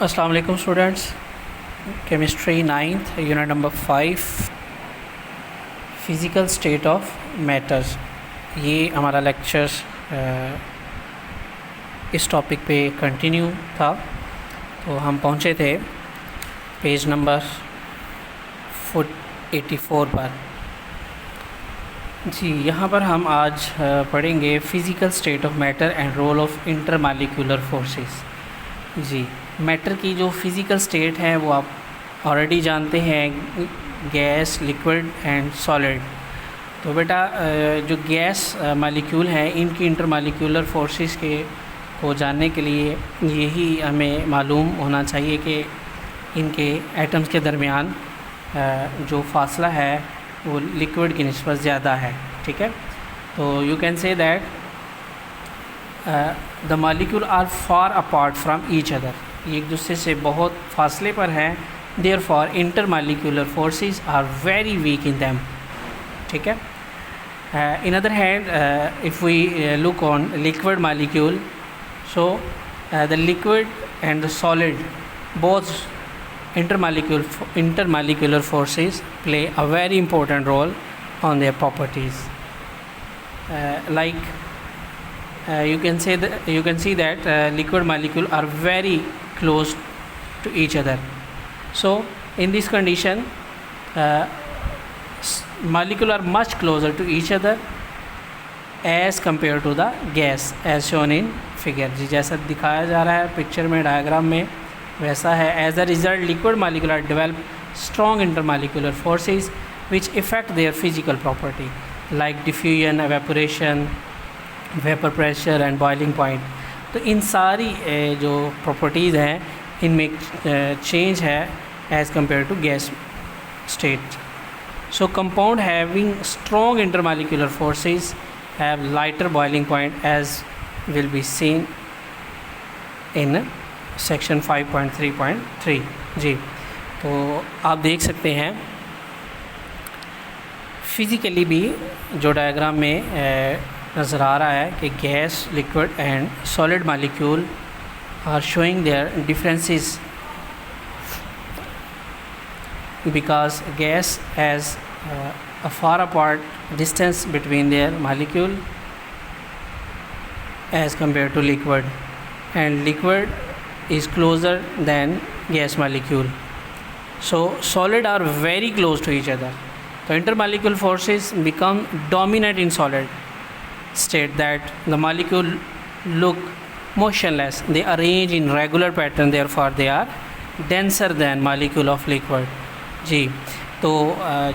अस्सलाम वालेकुम students. Chemistry ninth unit number 5 physical state of matters, ये हमारा लेक्चर इस टॉपिक पे कंटिन्यू था। तो हम पहुँचे थे पेज नंबर 84 पर। जी, यहाँ पर हम आज पढ़ेंगे physical state of matter and role of intermolecular forces. जी, मैटर की जो फ़िज़िकल स्टेट है वो आप ऑलरेडी जानते हैं, गैस, लिक्विड एंड सॉलिड। तो बेटा जो गैस मालिक्यूल हैं, इनकी इंटरमॉलिक्यूलर फोर्सेस को जानने के लिए यही हमें मालूम होना चाहिए कि इनके एटम्स के दरमियान जो फासला है वो लिक्विड की निस्बत ज़्यादा है। ठीक है, तो you can say that the molecule are far apart from each other, ये एक दूसरे से बहुत फासले पर हैं। Therefore intermolecular forces are very weak in them. ठीक है, in other hand if we look on liquid molecule, so the liquid and the solid both intermolecular forces play a very important role on their properties. You can see that liquid molecules are very close to each other. So in this condition, molecules are much closer to each other as compared to the gas, as shown in figure. जी, जैसा दिखाया जा रहा है picture में, diagram में, वैसा है। As a result liquid molecule develop strong intermolecular forces which effect their physical property like diffusion, evaporation, vapour pressure and boiling point. तो इन सारी जो प्रॉपर्टीज़ हैं इनमें चेंज है as compare to gas state. So compound having strong intermolecular forces have lighter boiling point as will be seen in section 5.3.3। जी, तो आप देख सकते हैं फिज़िकली भी जो डायग्राम में नज़र आ रहा है कि gas, liquid and solid molecule are showing their differences because gas has a far apart distance between their molecule as compared to liquid, and liquid is closer than gas molecule. So solid are very close to each other. So intermolecular forces become dominant in solid state, that the molecule look motionless, they arrange in regular pattern, therefore they are denser than molecule of liquid. जी, तो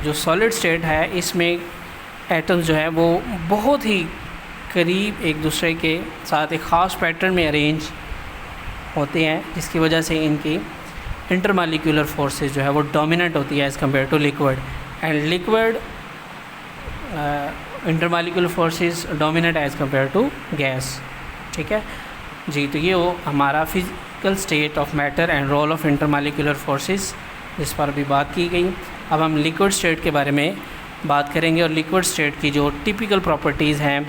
जो solid state है इसमें atoms जो है वो बहुत ही करीब एक दूसरे के साथ एक ख़ास पैटर्न में अरेंज होते हैं, जिसकी वजह से इनकी इंटरमालिक्यूलर फोर्सेस जो है वो डोमिनेंट होती है as compare to liquid, and liquid intermolecular forces dominate as compare to gas. ठीक है जी, तो ये वो हमारा physical state of matter and role of intermolecular forces जिस पर अभी बात की गई। अब हम लिक्विड स्टेट के बारे में बात करेंगे और लिक्विड स्टेट की जो टिपिकल प्रॉपर्टीज़ हैं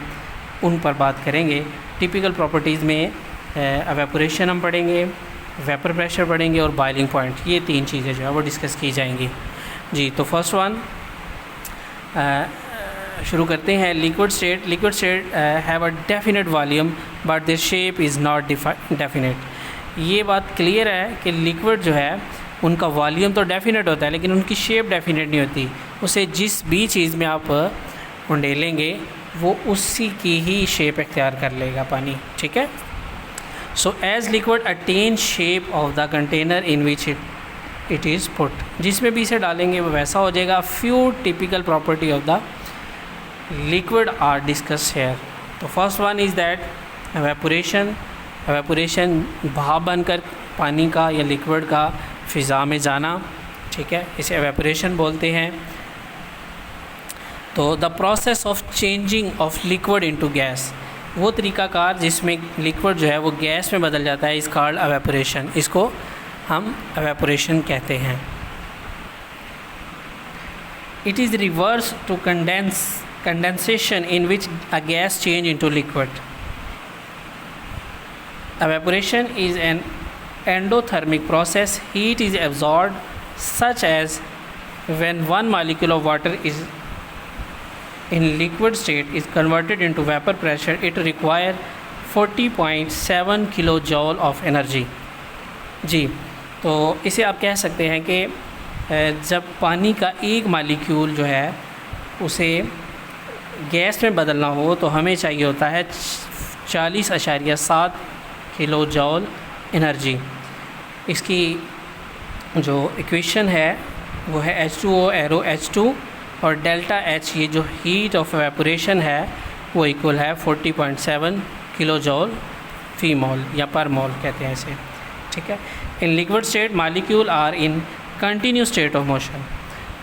उन पर बात करेंगे। टिपिकल प्रॉपर्टीज़ में एवेपोरेशन हम पढ़ेंगे, वेपर प्रेशर पढ़ेंगे और बॉइलिंग पॉइंट, ये तीन चीज़ें जो है वो डिस्कस की जाएंगी। जी, तो फर्स्ट वन शुरू करते हैं। Liquid state have a definite volume but their shape is not definite. ये बात क्लियर है कि लिक्विड जो है उनका वॉल्यूम तो डेफिनेट होता है लेकिन उनकी शेप डेफिनेट नहीं होती। उसे जिस भी चीज़ में आप उंडेलेंगे वो उसी की ही शेप इख्तियार कर लेगा पानी। ठीक है, so as liquid attain shape of the container in which it is put, जिसमें भी इसे डालेंगे वो वैसा हो जाएगा। Few typical property of the liquid are discuss here. तो first one is that evaporation भाप बनकर पानी का या लिक्विड का फ़िज़ा में जाना। ठीक है, इसे एवेपोरेशन बोलते हैं। तो the process of changing of liquid into gas, वो तरीक़ाकार जिसमें लिक्विड जो है वो गैस में बदल जाता है, इस कॉल्ड एवेपोरेशन, इसको हम एवेपोरेशन कहते हैं। It is reverse to condensation in which a gas change into liquid. Evaporation is an endothermic process, heat is absorbed, such as when one molecule of water is in liquid state is converted into vapor pressure, it require 40.7 kilo joule of energy. जी, तो इसे आप कह सकते हैं कि जब पानी का एक मालिक्यूल जो है उसे गैस में बदलना हो तो हमें चाहिए होता है 40.7 किलो जॉल एनर्जी। इसकी जो इक्वेशन है वो है H2O एरो H2 और डेल्टा H, ये जो हीट ऑफ एवेपोरेशन है वो इक्वल है 40.7 किलो जॉल फी मोल या पर मोल कहते हैं इसे, ठीक है। In liquid state molecule are in continuous state of motion.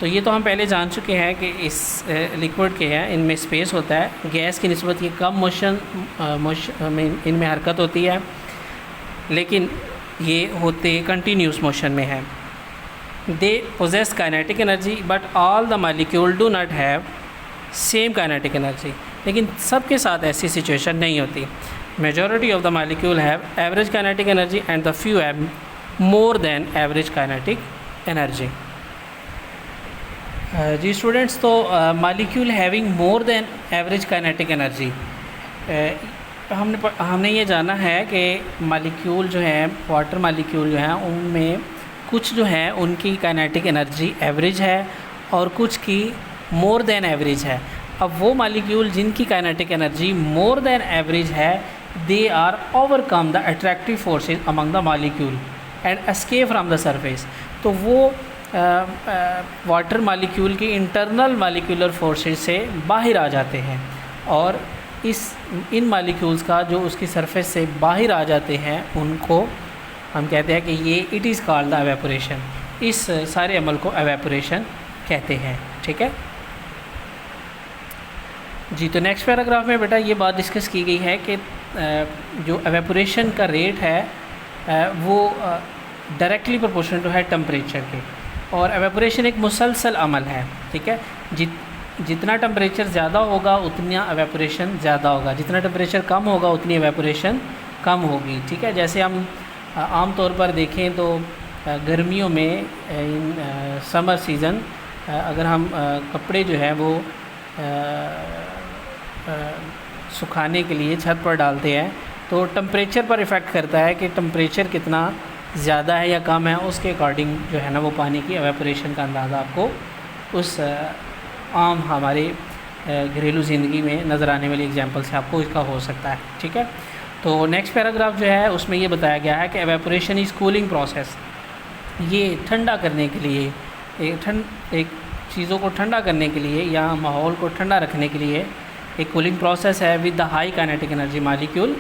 तो ये तो हम पहले जान चुके हैं कि इस लिक्विड के हैं, इनमें स्पेस होता है, गैस की निस्बत ये कम मोशन में इनमें हरकत होती है, लेकिन ये होते कंटिन्यूस मोशन में है। They possess kinetic energy but all the molecule do not have same kinetic energy. लेकिन सबके साथ ऐसी सिचुएशन नहीं होती। Majority of the molecule have average kinetic energy and the few have more than average kinetic energy. जी students, तो molecule having more than average kinetic energy, हमने ये जाना है कि मालिक्यूल जो हैं, वाटर मालिक्यूल जो हैं, उनमें कुछ जो हैं उनकी काइनेटिक एनर्जी एवरेज है और कुछ की मोर देन एवरेज है। अब वो मालिक्यूल जिनकी kinetic energy more than average है, they are overcome the attractive forces among the molecule and escape from the surface. तो वो वाटर मालिक्यूल की इंटरनल मालिक्यूलर फोर्सेस से बाहर आ जाते हैं और इन मालिक्यूल्स का जो उसकी सरफेस से बाहर आ जाते हैं उनको हम कहते हैं कि ये it is called the evaporation. इस सारे अमल को एवेपोरेशन कहते हैं, ठीक है जी। तो नेक्स्ट पैराग्राफ में बेटा ये बात डिस्कस की गई है कि जो एवेपोरेशन का रेट है वो डायरेक्टली प्रोपोर्शनल टू है टेम्परेचर के, और एवेपोरेशन एक मुसलसल अमल है, ठीक है। जितना टेम्परेचर ज़्यादा होगा उतना एवेपोरेशन ज़्यादा होगा, जितना टेम्परेचर कम होगा उतनी एवेपोरेशन कम होगी, ठीक है। जैसे हम आम तौर पर देखें तो गर्मियों में समर सीज़न अगर हम कपड़े जो है वो सुखाने के लिए छत पर डालते हैं तो टेम्परेचर पर इफ़ेक्ट करता है कि टेम्परेचर कितना ज़्यादा है या कम है, उसके अकॉर्डिंग जो है ना वो पानी की एवेपोरेशन का अंदाज़ा आपको उस आम हमारे घरेलू ज़िंदगी में नज़र आने वाली एग्जांपल से आपको इसका हो सकता है, ठीक है। तो नेक्स्ट पैराग्राफ जो है उसमें ये बताया गया है कि एवेपोरेशन इज़ कूलिंग प्रोसेस। ये ठंडा करने के लिए एक चीज़ों को ठंडा करने के लिए या माहौल को ठंडा रखने के लिए एक कूलिंग प्रोसेस है। With the high kinetic energy molecule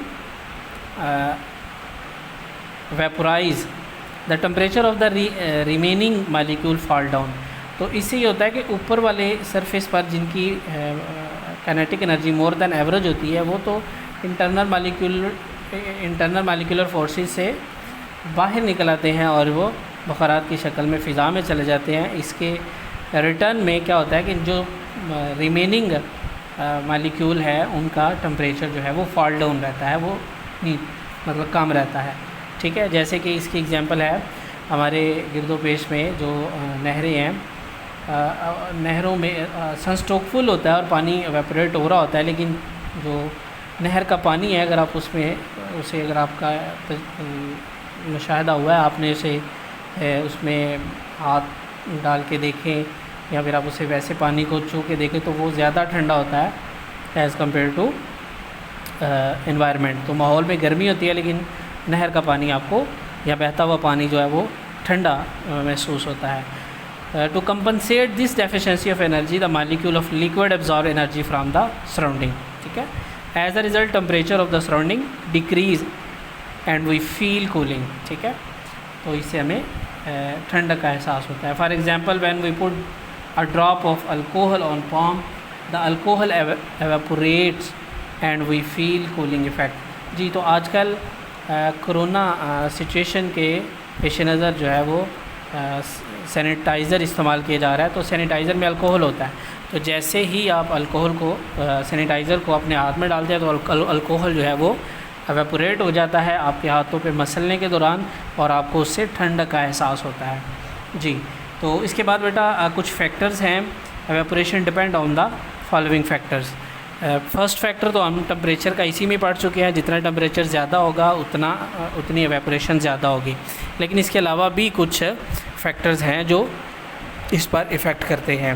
vaporise the temperature of the remaining molecule fall down. तो इससे ये होता है कि ऊपर वाले सरफेस पर जिनकी kinetic energy more than average होती है वो तो इंटरनल मालिक्यूलर फोर्सेस से बाहर निकल आते हैं और वो बखरात की शक्ल में फ़िज़ा में चले जाते हैं। इसके रिटर्न में क्या होता है कि जो रिमेनिंग मालिक्यूल है उनका टेम्परेचर जो है वो फॉल डाउन रहता है, वो मतलब कम रहता है, ठीक है। जैसे कि इसकी एग्जांपल है हमारे गिरदोपेश में जो नहरें हैं, नहरों में सनस्ट्रोक फुल होता है और पानी एवेपोरेट हो रहा होता है, लेकिन जो नहर का पानी है अगर आप उसे अगर आपका मुशाहिदा हुआ है, आपने उसे उसमें हाथ डाल के देखें या फिर आप उसे वैसे पानी को छू के देखें तो वो ज़्यादा ठंडा होता है एज़ कम्पेयर टू एनवायरनमेंट। तो माहौल में गर्मी होती है लेकिन नहर का पानी आपको या बहता हुआ पानी जो है वो ठंडा महसूस होता है। To compensate this deficiency of energy the molecule of liquid absorb energy from the surrounding, ठीक है। As a result temperature of the surrounding decrease and we feel cooling, ठीक है। तो इससे हमें ठंडक का एहसास होता है। For example when we put a drop of alcohol on palm the alcohol evaporates and we feel cooling effect. जी, तो आजकल कोरोना सिचुएशन के पेश नज़र जो है वो सैनिटाइज़र इस्तेमाल किया जा रहा है। तो सैनिटाइज़र में अल्कोहल होता है, तो जैसे ही आप अल्कोहल को सैनिटाइज़र को अपने हाथ में डालते हैं तो अल्कोहल जो है वो एवेपोरेट हो जाता है आपके हाथों पे मसलने के दौरान और आपको उससे ठंड का एहसास होता है। जी, तो इसके बाद बेटा कुछ फैक्टर्स हैं। Evaporation depend on the following factors. First factor तो हम टेम्परेचर का इसी में पढ़ चुके हैं, जितना टेम्परेचर ज़्यादा होगा उतनी एवेपोरेशन ज़्यादा होगी। लेकिन इसके अलावा भी कुछ फैक्टर्स हैं जो इस पर इफ़ेक्ट करते हैं।